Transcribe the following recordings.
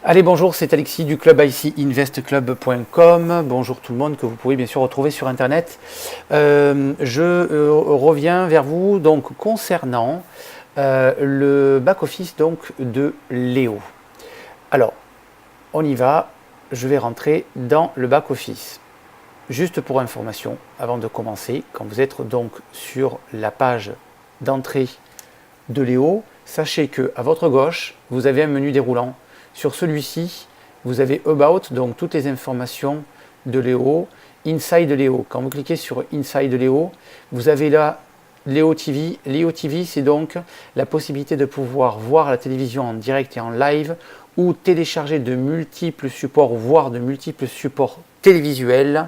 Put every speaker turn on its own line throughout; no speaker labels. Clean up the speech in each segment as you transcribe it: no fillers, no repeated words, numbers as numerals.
Allez, bonjour, c'est Alexis du club ICInvestClub.com. Bonjour tout le monde, que vous pouvez bien sûr retrouver sur Internet. Je reviens vers vous donc concernant le back-office donc de Léo. Alors, on y va. Je vais rentrer dans le back-office. Juste pour information, avant de commencer, quand vous êtes donc sur la page d'entrée de Léo, sachez que à votre gauche, vous avez un menu déroulant. Sur celui-ci, vous avez About, donc toutes les informations de Léo, Inside Léo. Quand vous cliquez sur Inside Léo, vous avez là Léo TV. Léo TV, c'est donc la possibilité de pouvoir voir la télévision en direct et en live ou télécharger de multiples supports, voire de multiples supports télévisuels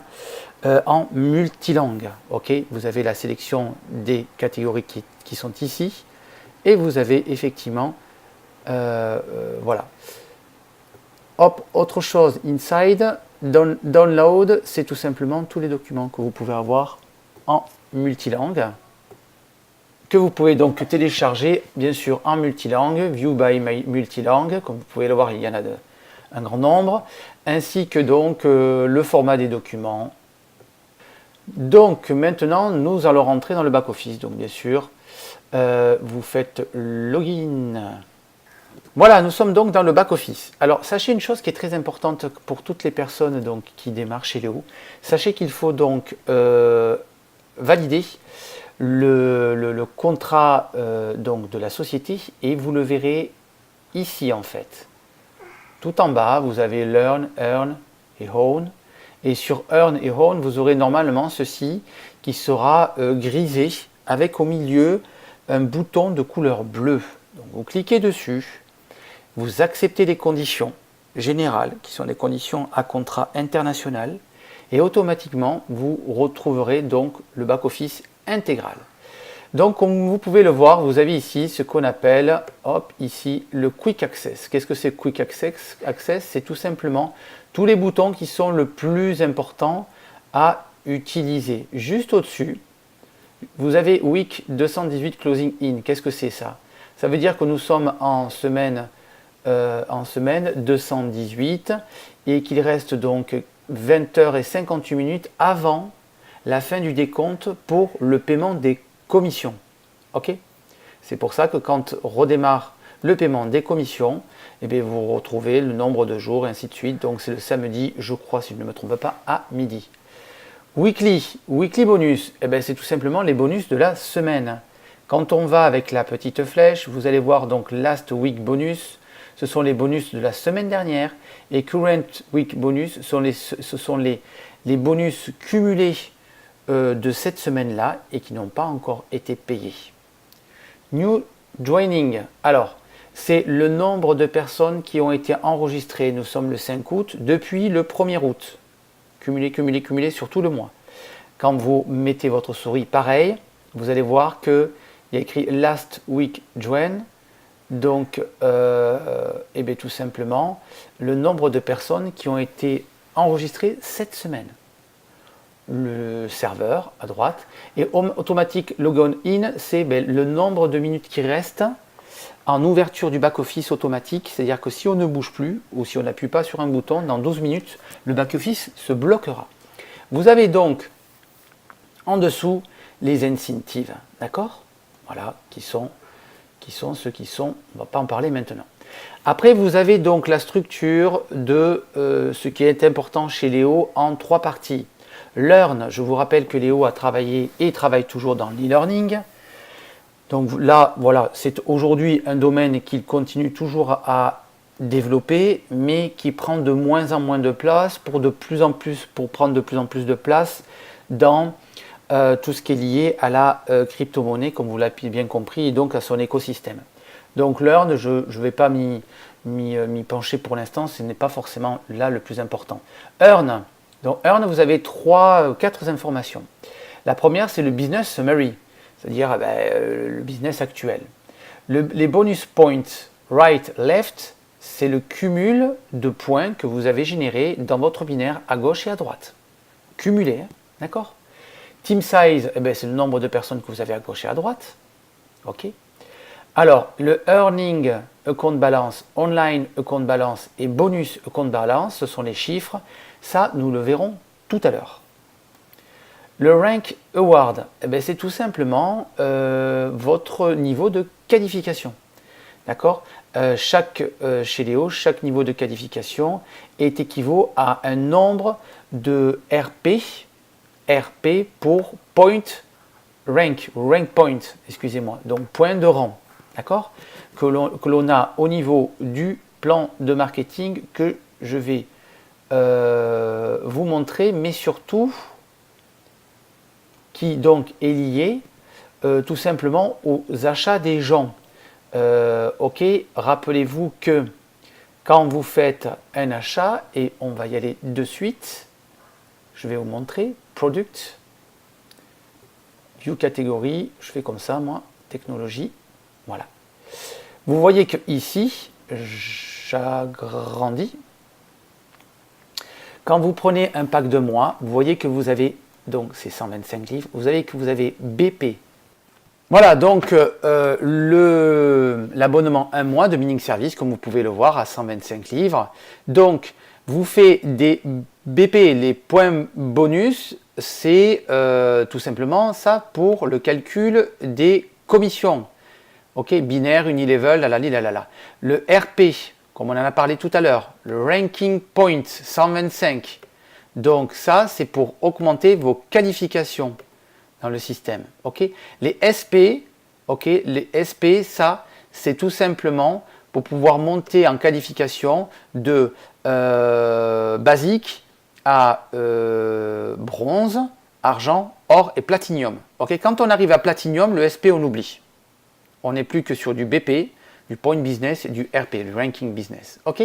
en multilangue. Okay, vous avez la sélection des catégories qui sont ici et vous avez effectivement, voilà. Hop, autre chose, Inside, Download, c'est tout simplement tous les documents que vous pouvez avoir en multilangue, que vous pouvez donc télécharger, bien sûr, en multilangue, View by multilangue, comme vous pouvez le voir, il y en a un grand nombre, ainsi que donc le format des documents. Donc maintenant, nous allons rentrer dans le back-office, donc bien sûr, vous faites Login. Voilà, nous sommes donc dans le back-office. Alors, sachez une chose qui est très importante pour toutes les personnes donc, qui démarrent chez Léo. Sachez qu'il faut donc valider le contrat donc, de la société et vous le verrez ici en fait. Tout en bas, vous avez Learn, Earn et Own. Et sur Earn et Own, vous aurez normalement ceci qui sera grisé avec au milieu un bouton de couleur bleue. Donc, vous cliquez dessus. Vous acceptez les conditions générales, qui sont des conditions à contrat international, et automatiquement, vous retrouverez donc le back-office intégral. Donc, comme vous pouvez le voir, vous avez ici ce qu'on appelle, hop, ici, le Quick Access. Qu'est-ce que c'est Quick Access? C'est tout simplement tous les boutons qui sont le plus importants à utiliser. Juste au-dessus, vous avez Week 218 Closing In. Qu'est-ce que c'est ça? Ça veut dire que nous sommes en semaine 218 et qu'il reste donc 20h58 avant la fin du décompte pour le paiement des commissions. Ok? C'est pour ça que quand redémarre le paiement des commissions, eh bien, vous retrouvez le nombre de jours et ainsi de suite. Donc c'est le samedi, je crois, si je ne me trompe pas, à midi. Weekly bonus, eh bien, c'est tout simplement les bonus de la semaine. Quand on va avec la petite flèche, vous allez voir donc Last Week Bonus. Ce sont les bonus de la semaine dernière et Current Week Bonus, ce sont les bonus cumulés de cette semaine-là et qui n'ont pas encore été payés. New Joining, alors c'est le nombre de personnes qui ont été enregistrées, nous sommes le 5 août, depuis le 1er août. Cumulé sur tout le mois. Quand vous mettez votre souris pareil, vous allez voir qu'il y a écrit Last Week Join. Donc, eh bien, tout simplement, le nombre de personnes qui ont été enregistrées cette semaine. Le serveur à droite. Et automatique logon in, c'est le nombre de minutes qui restent en ouverture du back-office automatique. C'est-à-dire que si on ne bouge plus ou si on n'appuie pas sur un bouton, dans 12 minutes, le back-office se bloquera. Vous avez donc en dessous les incentives, d'accord? Voilà, qui sont ceux qui sont, on ne va pas en parler maintenant. Après, vous avez donc la structure de ce qui est important chez Léo en 3 parties. Learn, je vous rappelle que Léo a travaillé et travaille toujours dans l'e-learning. Donc là, voilà, c'est aujourd'hui un domaine qu'il continue toujours à développer, mais qui prend de moins en moins de place pour prendre de plus en plus de place dans tout ce qui est lié à la crypto-monnaie, comme vous l'avez bien compris, et donc à son écosystème. Donc Learn, je ne vais pas m'y pencher pour l'instant, ce n'est pas forcément là le plus important. Earn, donc Earn, vous avez 4 informations. La première, c'est le business summary, c'est-à-dire le business actuel. Les bonus points right, left, c'est le cumul de points que vous avez générés dans votre binaire à gauche et à droite. Cumulé, hein, d'accord? Team size, eh c'est le nombre de personnes que vous avez à gauche et à droite. Ok. Alors, le Earning Account Balance, Online Account Balance et Bonus Account Balance, ce sont les chiffres. Ça, nous le verrons tout à l'heure. Le Rank Award, c'est tout simplement votre niveau de qualification. D'accord? Chez Léo, chaque niveau de qualification est équivaut à un nombre de RP pour Point Rank, Rank Point, excusez-moi, donc point de rang, d'accord? Que l'on a au niveau du plan de marketing que je vais vous montrer, mais surtout qui donc est lié tout simplement aux achats des gens. Ok, rappelez-vous que quand vous faites un achat, et on va y aller de suite, je vais vous montrer, Product, View Category, je fais comme ça moi, technologie, voilà. Vous voyez que ici, j'agrandis. Quand vous prenez un pack de mois, vous voyez que vous avez, donc c'est 125 livres, vous avez que vous avez BP. Voilà, donc l'abonnement 1 mois de Meaning Service, comme vous pouvez le voir, à 125 livres. Donc, vous faites des BP, les points bonus, c'est tout simplement ça pour le calcul des commissions. Ok, binaire, unilevel, la. Le RP, comme on en a parlé tout à l'heure, le Ranking Point 125. Donc ça, c'est pour augmenter vos qualifications dans le système. Ok, les SP, ça, c'est tout simplement pour pouvoir monter en qualification de basique à bronze, argent, or et platinium. Ok, quand on arrive à platinium, le SP, on oublie. On n'est plus que sur du BP, du Point Business et du RP, du Ranking Business. Ok.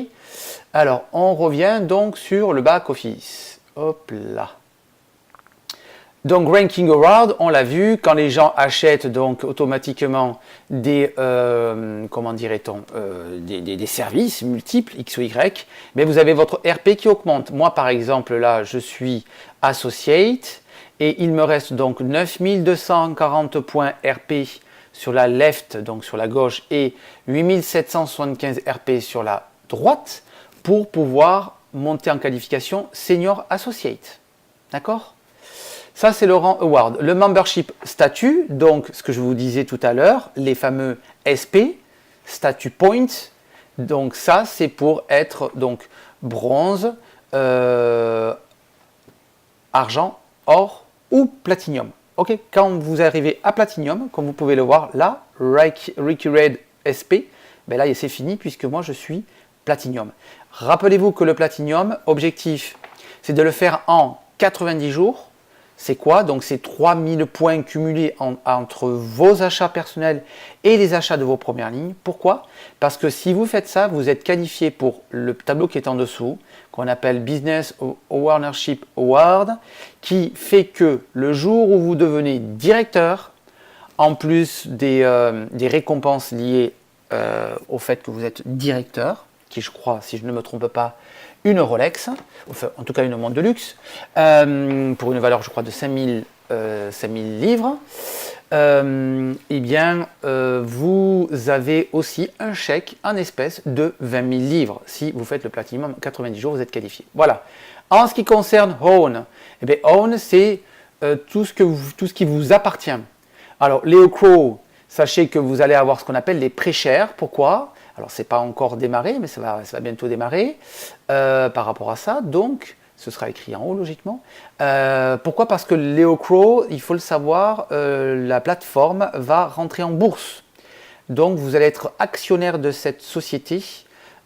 Alors, on revient donc sur le back office. Hop là. Donc, Ranking Award, on l'a vu, quand les gens achètent donc automatiquement des, comment dirait-on, des services multiples, X ou Y, mais vous avez votre RP qui augmente. Moi, par exemple, là, je suis associate et il me reste donc 9240 points RP sur la left, donc sur la gauche, et 8775 RP sur la droite pour pouvoir monter en qualification Senior Associate. D'accord? Ça, c'est le rang Award. Le Membership Statut, donc ce que je vous disais tout à l'heure, les fameux SP, Statut Point. Donc ça, c'est pour être donc bronze, argent, or ou platinium. Ok, quand vous arrivez à Platinum, comme vous pouvez le voir là, Recurred SP, ben là c'est fini puisque moi je suis Platinum. Rappelez-vous que le Platinum, objectif, c'est de le faire en 90 jours. C'est quoi? Donc c'est 3000 points cumulés entre vos achats personnels et les achats de vos premières lignes. Pourquoi? Parce que si vous faites ça, vous êtes qualifié pour le tableau qui est en dessous, qu'on appelle Business Ownership Award, qui fait que le jour où vous devenez directeur, en plus des récompenses liées au fait que vous êtes directeur, qui je crois, si je ne me trompe pas, une Rolex, enfin, en tout cas une montre de luxe, pour une valeur, je crois, de 5000 livres, eh bien, vous avez aussi un chèque en espèces de 20 000 livres. Si vous faites le Platinum 90 jours, vous êtes qualifié. Voilà. En ce qui concerne Own, eh bien, Own, c'est tout ce qui vous appartient. Alors, Leo Crow, sachez que vous allez avoir ce qu'on appelle les pré-shares. Pourquoi? Alors, ce n'est pas encore démarré, mais ça va bientôt démarrer par rapport à ça. Donc, ce sera écrit en haut, logiquement. Pourquoi? Parce que Leo Crow, il faut le savoir, la plateforme va rentrer en bourse. Donc, vous allez être actionnaire de cette société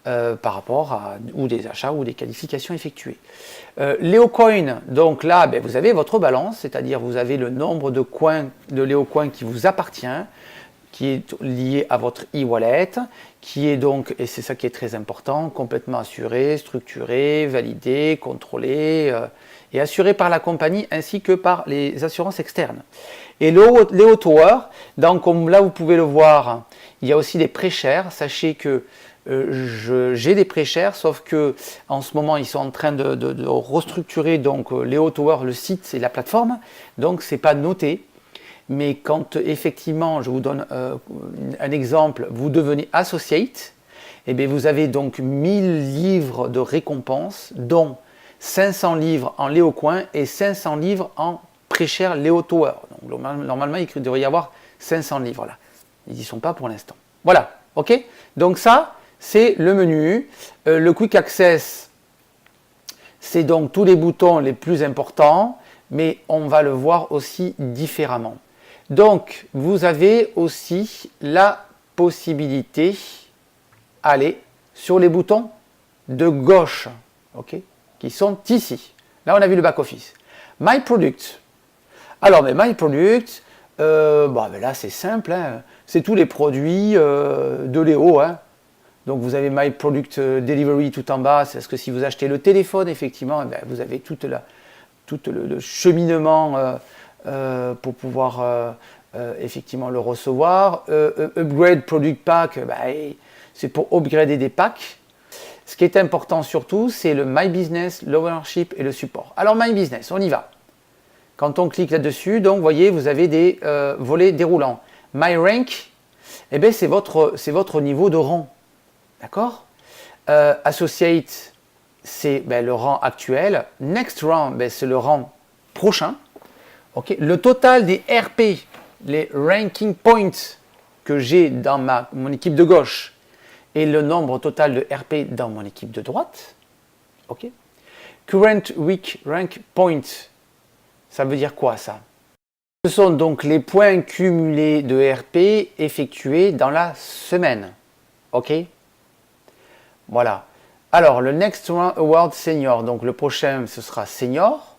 par rapport à ou des achats ou des qualifications effectuées. Leocoin, donc là, ben, vous avez votre balance, c'est-à-dire vous avez le nombre de coins de Leocoin qui vous appartient, qui est lié à votre e-wallet, qui est donc, et c'est ça qui est très important, complètement assuré, structuré, validé, contrôlé et assuré par la compagnie ainsi que par les assurances externes. Et Leo Tower, donc comme là vous pouvez le voir, il y a aussi des pré-shares. Sachez que j'ai des pré-shares, sauf que en ce moment ils sont en train de restructurer donc Leo Tower, le site et la plateforme, donc c'est pas noté. Mais quand effectivement, je vous donne un exemple, vous devenez associate, et bien vous avez donc 1000 livres de récompenses, dont 500 livres en Léo Coin et 500 livres en Prêcher Léo Tower. Donc normalement, il devrait y avoir 500 livres là. Ils n'y sont pas pour l'instant. Voilà, ok. Donc ça, c'est le menu. Le Quick Access, c'est donc tous les boutons les plus importants, mais on va le voir aussi différemment. Donc, vous avez aussi la possibilité d'aller sur les boutons de gauche, ok, qui sont ici. Là, on a vu le back-office. My Product. Alors, mais My Product, là, c'est simple. Hein. C'est tous les produits de Léo. Hein. Donc, vous avez My Product Delivery tout en bas. C'est parce que si vous achetez le téléphone, effectivement, vous avez tout le cheminement pour pouvoir effectivement le recevoir. Upgrade Product Pack, c'est pour upgrader des packs. Ce qui est important surtout, c'est le My Business, l'Ownership et le support. Alors My Business, on y va. Quand on clique là-dessus, donc vous voyez, vous avez des volets déroulants. My Rank, c'est votre niveau de rang. D'accord. Associate, c'est le rang actuel. Next Rang, c'est le rang prochain. Okay. Le total des RP, les ranking points que j'ai dans mon équipe de gauche et le nombre total de RP dans mon équipe de droite. Okay. Current Week Rank Point, ça veut dire quoi ça? Ce sont donc les points cumulés de RP effectués dans la semaine. Ok. Voilà. Alors, le Next Award Senior, donc le prochain, ce sera Senior.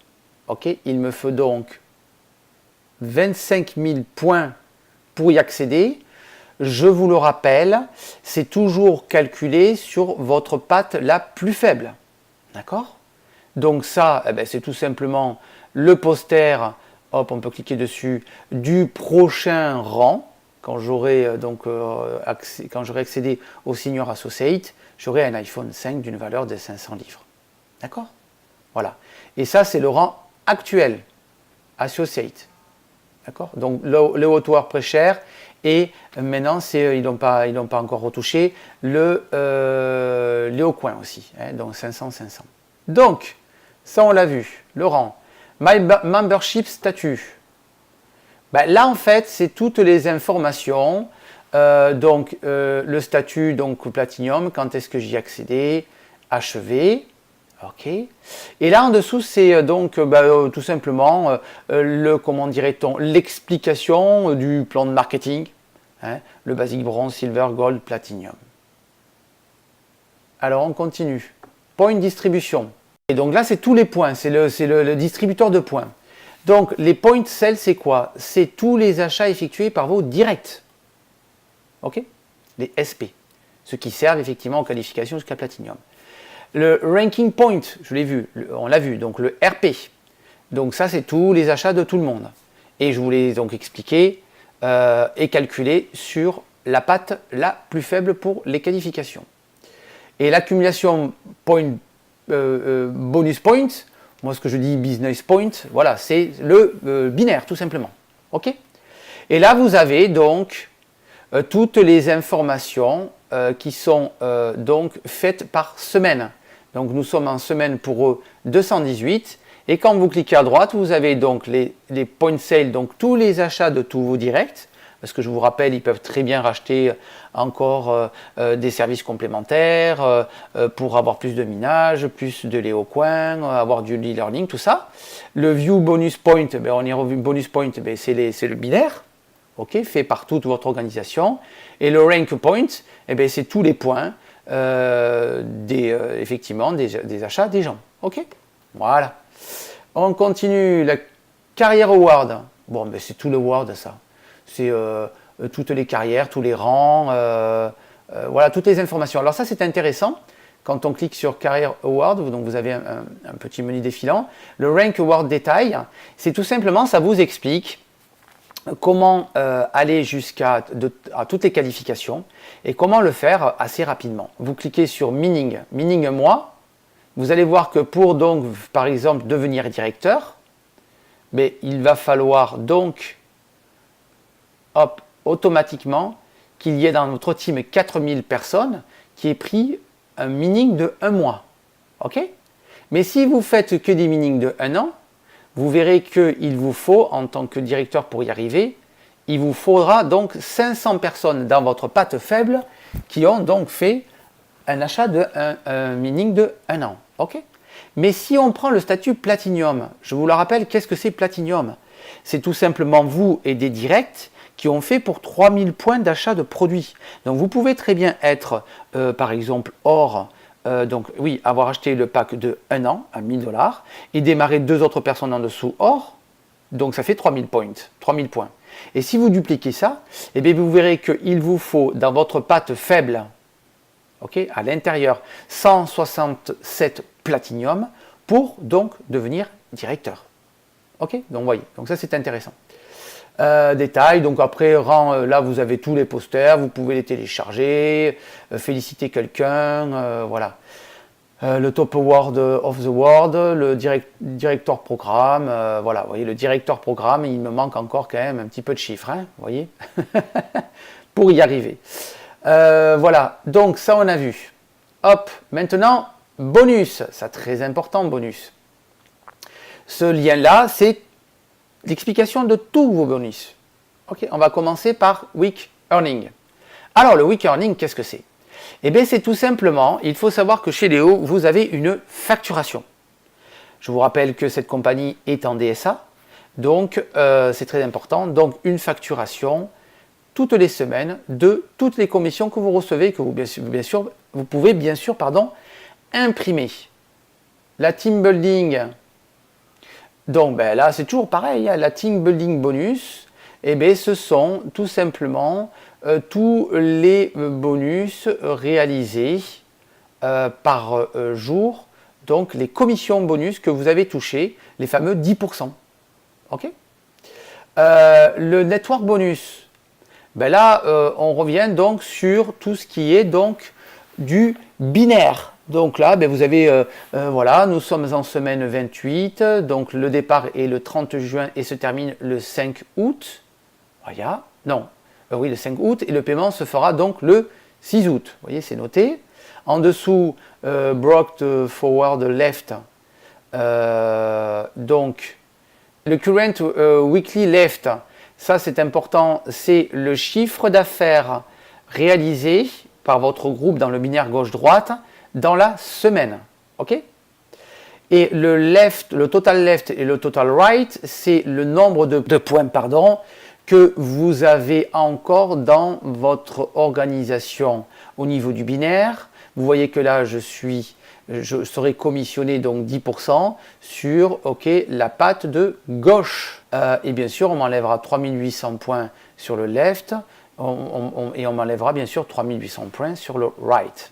Ok. Il me faut donc 25 000 points pour y accéder. Je vous le rappelle, c'est toujours calculé sur votre patte la plus faible. D'accord? Donc ça, c'est tout simplement le poster, hop, on peut cliquer dessus, du prochain rang. Quand j'aurai accédé au Senior Associate, j'aurai un iPhone 5 d'une valeur de 500 livres. D'accord? Voilà. Et ça, c'est le rang actuel, Associate. D'accord? Donc le Tower Prêcher. Et maintenant, ils n'ont pas encore retouché le Léo Coin aussi, hein, donc 500. Donc, ça on l'a vu, le rang. My Membership Statut. Là, en fait, c'est toutes les informations. Le statut, donc Platinum, quand est-ce que j'y ai accédé, achevé. Ok. Et là en dessous, c'est donc tout simplement comment dirait-on, l'explication du plan de marketing, hein, le basique bronze, silver, gold, platinum. Alors on continue. Point distribution. Et donc là, c'est tous les points, c'est le distributeur de points. Donc les point sell, c'est quoi? C'est tous les achats effectués par vos directs. Ok. Les SP, ceux qui servent effectivement aux qualifications jusqu'à platinum. Le ranking point, je l'ai vu, on l'a vu, donc le RP. Donc ça, c'est tous les achats de tout le monde. Et je vous l'ai donc expliqué et calculé sur la patte la plus faible pour les qualifications. Et l'accumulation point, bonus point, moi ce que je dis business point, voilà, c'est le binaire tout simplement. Ok. Et là, vous avez donc toutes les informations qui sont donc faites par semaine. Donc nous sommes en semaine pour 218 et quand vous cliquez à droite, vous avez donc les point sale, donc tous les achats de tous vos directs, parce que je vous rappelle, ils peuvent très bien racheter encore des services complémentaires pour avoir plus de minage, plus de Léo Coin, avoir du e-learning, tout ça. Le view bonus point, on y revient, bonus point, c'est le binaire, ok, fait par toute votre organisation. Et le rank point, c'est tous les points effectivement des achats des gens. Ok, voilà. On continue. La carrière award. Bon, c'est tout le award ça. C'est toutes les carrières, tous les rangs, voilà, toutes les informations. Alors ça, c'est intéressant. Quand on clique sur Career Award, donc vous avez un petit menu défilant. Le Rank Award détail, c'est tout simplement, ça vous explique comment aller jusqu'à toutes les qualifications et comment le faire assez rapidement. Vous cliquez sur Meaning moi, vous allez voir que pour donc par exemple devenir directeur, il va falloir donc hop, automatiquement qu'il y ait dans votre team 4000 personnes qui aient pris un mining de 1 mois. Ok? Mais si vous faites que des minings de 1 an, vous verrez qu'il vous faut, en tant que directeur pour y arriver, il vous faudra donc 500 personnes dans votre patte faible qui ont donc fait un achat de un mining de 1 an. Ok? Mais si on prend le statut Platinium, je vous le rappelle, qu'est-ce que c'est Platinium? C'est tout simplement vous et des directs qui ont fait pour 3000 points d'achat de produits. Donc vous pouvez très bien être, par exemple, or, donc oui, avoir acheté le pack de 1 an à 1000 $, et démarrer 2 autres personnes en dessous or, donc ça fait 3000 points, 3000 points. Et si vous dupliquez ça, eh bien vous verrez qu'il vous faut dans votre patte faible, okay, à l'intérieur, 167 platinium pour donc devenir directeur. Ok, donc voyez, donc ça c'est intéressant. Détail, donc après là vous avez tous les posters, vous pouvez les télécharger, féliciter quelqu'un, voilà. Le top award of the world, le director programme, voilà, vous voyez, le directeur programme, il me manque encore quand même un petit peu de chiffres, hein, vous voyez, pour y arriver. Voilà, donc ça on a vu. Hop, maintenant, bonus, ça très important, bonus. Ce lien-là, c'est l'explication de tous vos bonus. Ok, on va commencer par Week Earning. Alors, le Week Earning, qu'est-ce que c'est? Eh bien, c'est tout simplement, il faut savoir que chez Léo, vous avez une facturation. Je vous rappelle que cette compagnie est en DSA, donc c'est très important. Donc, une facturation toutes les semaines de toutes les commissions que vous recevez, que vous pouvez bien sûr imprimer. La team building, donc ben, là c'est toujours pareil, hein, la team building bonus, eh bien, ce sont tout simplement tous les bonus réalisés par jour, donc les commissions bonus que vous avez touchées, les fameux 10%. Ok? Le network bonus, ben là on revient donc sur tout ce qui est donc du binaire. Donc là, ben vous avez, voilà, nous sommes en semaine 28, donc le départ est le 30 juin et se termine le 5 août. Voilà, non, oui, le 5 août, et le paiement se fera donc le 6 août. Vous voyez, c'est noté. En dessous, brought forward left, donc le current weekly left, ça c'est important, c'est le chiffre d'affaires réalisé par votre groupe dans le binaire gauche-droite dans la semaine. Ok? Et le left, le total left et le total right, c'est le nombre de points, que vous avez encore dans votre organisation au niveau du binaire. Vous voyez que là, je serai commissionné donc 10% sur la patte de gauche. Et bien sûr, on m'enlèvera 3800 points sur le left et on m'enlèvera bien sûr 3800 points sur le right.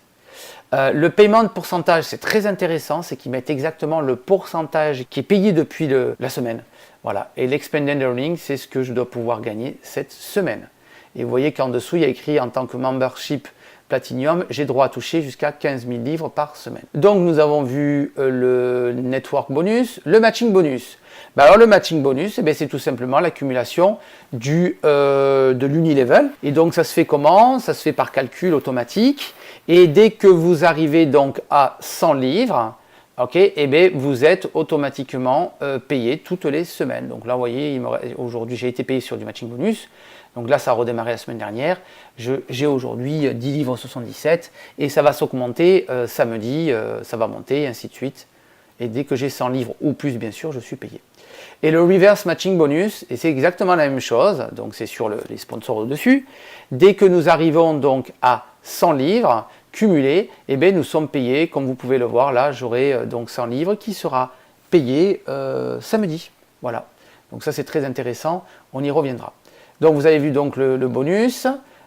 Le paiement de pourcentage, c'est très intéressant, c'est qu'ils mettent exactement le pourcentage qui est payé depuis la semaine. Voilà. Et l'expended earning, c'est ce que je dois pouvoir gagner cette semaine. Et vous voyez qu'en dessous, il y a écrit en tant que membership Platinum, j'ai droit à toucher jusqu'à 15 000 livres par semaine. Donc nous avons vu le network bonus, le matching bonus. Ben alors le matching bonus, eh c'est tout simplement l'accumulation de l'unilevel. Et donc ça se fait comment? Ça se fait par calcul automatique. Et dès que vous arrivez donc à 100 livres, vous êtes automatiquement payé toutes les semaines. Donc là, vous voyez, aujourd'hui, j'ai été payé sur du matching bonus. Donc là, ça a redémarré la semaine dernière. J'ai aujourd'hui 10 livres 77 et ça va s'augmenter samedi, ça va monter, et ainsi de suite. Et dès que j'ai 100 livres ou plus, bien sûr, je suis payé. Et le reverse matching bonus, et c'est exactement la même chose, donc c'est sur les sponsors au-dessus. Dès que nous arrivons donc à 100 livres cumulés, nous sommes payés, comme vous pouvez le voir, là, j'aurai donc 100 livres qui sera payé samedi. Voilà. Donc ça, c'est très intéressant, on y reviendra. Donc vous avez vu donc le bonus,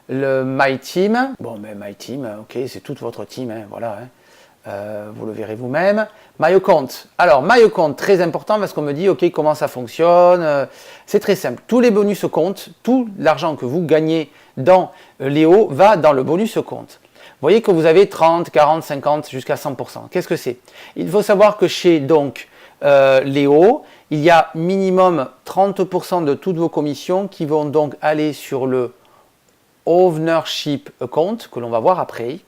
le My Team. Bon, mais My Team, ok, c'est toute votre team, hein, voilà. Hein. Vous le verrez vous-même. My Account. Alors, My Account, très important parce qu'on me dit, ok, comment ça fonctionne. C'est très simple. Tous les bonus comptent, tout l'argent que vous gagnez dans Léo va dans le bonus compte. Vous voyez que vous avez 30, 40, 50, jusqu'à 100%. Qu'est-ce que c'est? Il faut savoir que chez donc Léo, il y a minimum 30% de toutes vos commissions qui vont donc aller sur le ownership account que l'on va voir après.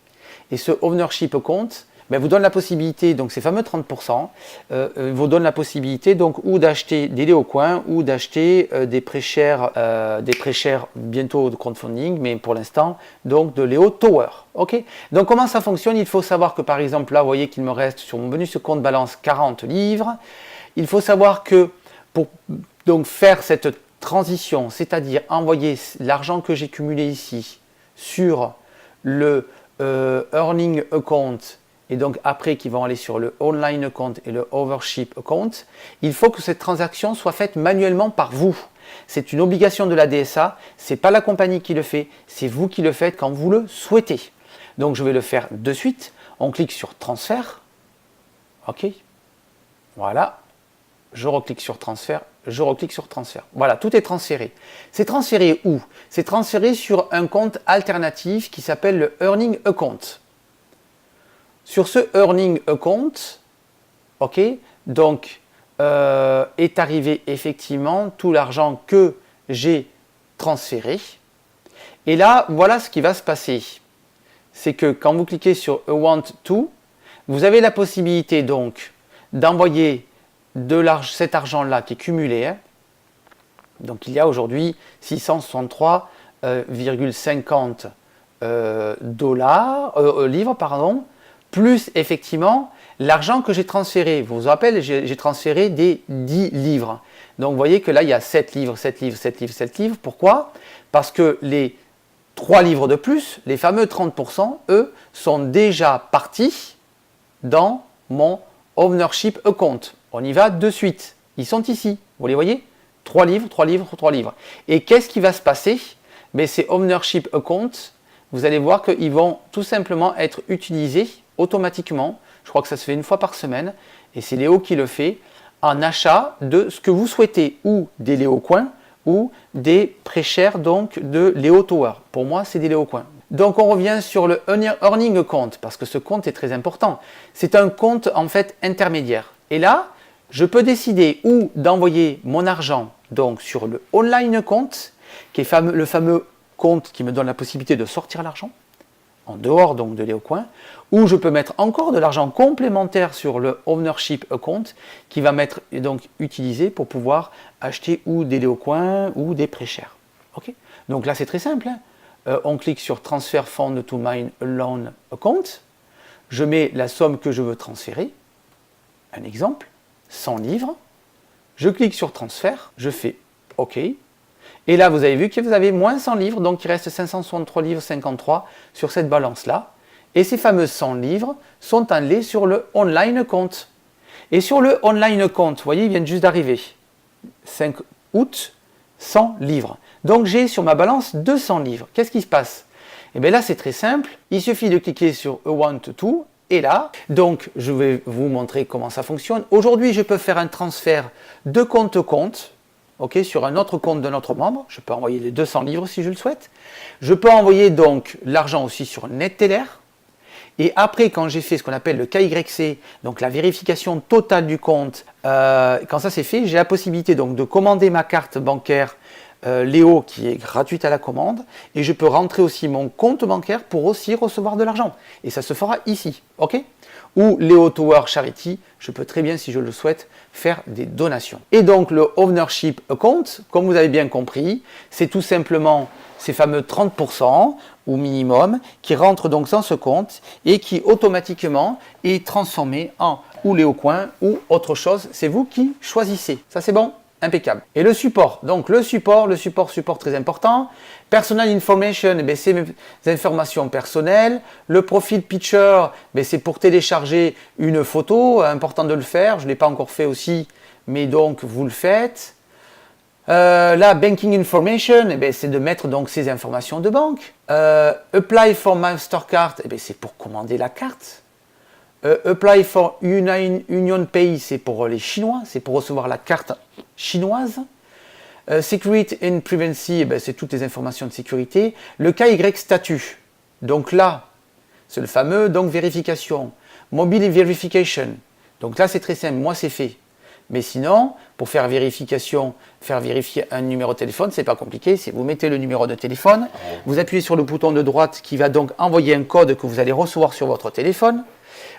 Et ce ownership account vous donne la possibilité, donc ces fameux 30%, vous donne la possibilité donc ou d'acheter des Léo Coin ou d'acheter des pré-shares bientôt de crowdfunding, mais pour l'instant donc de Léo Tower. Ok. Donc comment ça fonctionne? Il faut savoir que par exemple là, vous voyez qu'il me reste sur mon bonus compte balance 40 livres. Il faut savoir que pour donc faire cette transition, c'est-à-dire envoyer l'argent que j'ai cumulé ici sur le earning account et donc après qui vont aller sur le online account et le overship account, il faut que cette transaction soit faite manuellement par vous. C'est une obligation de la DSA, ce n'est pas la compagnie qui le fait, c'est vous qui le faites quand vous le souhaitez. Donc je vais le faire de suite, on clique sur transfert, ok, voilà, je reclique sur transfert, je reclique sur transfert. Voilà, tout est transféré. C'est transféré où? C'est transféré sur un compte alternatif qui s'appelle le earning account. Sur ce earning account, ok, donc est arrivé effectivement tout l'argent que j'ai transféré. Et là, voilà ce qui va se passer. C'est que quand vous cliquez sur I want to, vous avez la possibilité donc d'envoyer cet argent-là qui est cumulé. Hein. Donc il y a aujourd'hui 663,50 livres, pardon, plus effectivement l'argent que j'ai transféré. Vous vous rappelez, j'ai transféré des 10 livres. Donc vous voyez que là, il y a 7 livres, 7 livres, 7 livres, 7 livres. Pourquoi? Parce que les 3 livres de plus, les fameux 30%, eux, sont déjà partis dans mon ownership account. On y va de suite. Ils sont ici. Vous les voyez? 3 livres, 3 livres, 3 livres. Et qu'est-ce qui va se passer? Ces ownership accounts, vous allez voir qu'ils vont tout simplement être utilisés automatiquement. Je crois que ça se fait une fois par semaine. Et c'est Léo qui le fait en achat de ce que vous souhaitez, ou des Léo Coins, ou des pré-shares donc de Léo Tower. Pour moi, c'est des Léo Coins. Donc on revient sur le earning account, parce que ce compte est très important. C'est un compte en fait intermédiaire. Et là, je peux décider ou d'envoyer mon argent donc sur le online account, qui est le fameux compte qui me donne la possibilité de sortir l'argent, en dehors donc de Léo Coin, ou je peux mettre encore de l'argent complémentaire sur le ownership account qui va m'être donc utilisé pour pouvoir acheter ou des Léo Coin ou des pré-shares. Okay. Donc là c'est très simple. Hein. On clique sur Transfer Fund to my loan account. Je mets la somme que je veux transférer. Un exemple, 100 livres. Je clique sur Transfert. Je fais OK. Et là, vous avez vu que vous avez moins 100 livres. Donc, il reste 563 livres 53 sur cette balance-là. Et ces fameux 100 livres sont allés sur le online account. Et sur le online account, vous voyez, ils viennent juste d'arriver. 5 août, 100 livres. Donc j'ai sur ma balance 200 livres. Qu'est-ce qui se passe? Et bien là c'est très simple, il suffit de cliquer sur I want to et là, donc je vais vous montrer comment ça fonctionne. Aujourd'hui je peux faire un transfert de compte, okay, sur un autre compte de notre membre. Je peux envoyer les 200 livres si je le souhaite. Je peux envoyer donc l'argent aussi sur NetTeller. Et après, quand j'ai fait ce qu'on appelle le KYC, donc la vérification totale du compte, quand ça c'est fait, j'ai la possibilité donc de commander ma carte bancaire Léo qui est gratuite à la commande, et je peux rentrer aussi mon compte bancaire pour aussi recevoir de l'argent. Et ça se fera ici, ok? Ou Léo Tower Charity, je peux très bien, si je le souhaite, faire des donations. Et donc le ownership account, comme vous avez bien compris, c'est tout simplement ces fameux 30% ou minimum qui rentrent donc dans ce compte et qui automatiquement est transformé en ou Léo Coin ou autre chose. C'est vous qui choisissez. Ça c'est bon? Impeccable. Et le support, donc le support très important. Personal information, c'est mes informations personnelles. Le profil picture, c'est pour télécharger une photo, important de le faire. Je ne l'ai pas encore fait aussi, mais donc vous le faites. La banking information, c'est de mettre donc ces informations de banque. Apply for Mastercard, c'est pour commander la carte. Apply for Union Pay, c'est pour les Chinois, c'est pour recevoir la carte chinoise. Security and Privacy, c'est toutes les informations de sécurité. Le KY statut, donc là, c'est le fameux donc vérification. Mobile verification, donc là c'est très simple, moi c'est fait. Mais sinon, pour faire vérifier un numéro de téléphone, c'est pas compliqué. C'est vous mettez le numéro de téléphone, vous appuyez sur le bouton de droite qui va donc envoyer un code que vous allez recevoir sur votre téléphone.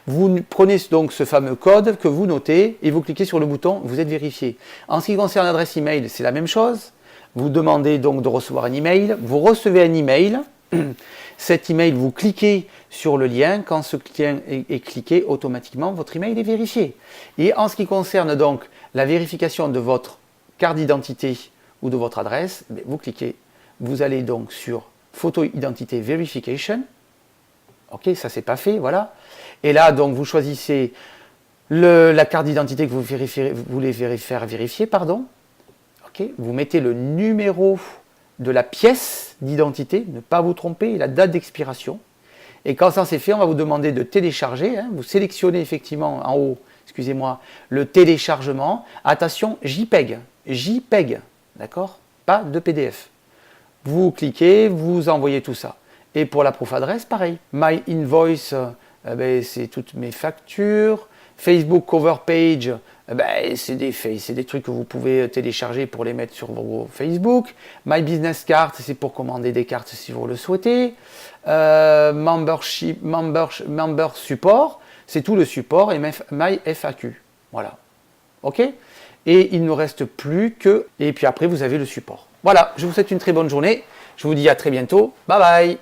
Vous prenez donc ce fameux code que vous notez et vous cliquez sur le bouton, vous êtes vérifié. En ce qui concerne l'adresse email, c'est la même chose. Vous demandez donc de recevoir un email, vous recevez un email. Cet email, vous cliquez sur le lien. Quand ce lien est cliqué, automatiquement, votre email est vérifié. Et en ce qui concerne donc la vérification de votre carte d'identité ou de votre adresse, vous cliquez, vous allez donc sur Photo Identité Verification. Ok, ça c'est pas fait, voilà. Et là, donc, vous choisissez la carte d'identité que vous voulez faire vérifier, pardon. Ok, vous mettez le numéro de la pièce d'identité, ne pas vous tromper, et la date d'expiration. Et quand ça c'est fait, on va vous demander de télécharger. Vous sélectionnez effectivement en haut, excusez-moi, le téléchargement. Attention, JPEG. JPEG, d'accord? Pas de PDF. Vous cliquez, vous envoyez tout ça. Et pour la proof adresse, pareil. My Invoice, c'est toutes mes factures. Facebook Cover Page, c'est des trucs que vous pouvez télécharger pour les mettre sur vos Facebook. My Business Card, c'est pour commander des cartes si vous le souhaitez. Member Support, c'est tout le support. Et My FAQ, voilà. Ok? Et il ne nous reste plus que... Et puis après, vous avez le support. Voilà, je vous souhaite une très bonne journée. Je vous dis à très bientôt. Bye bye!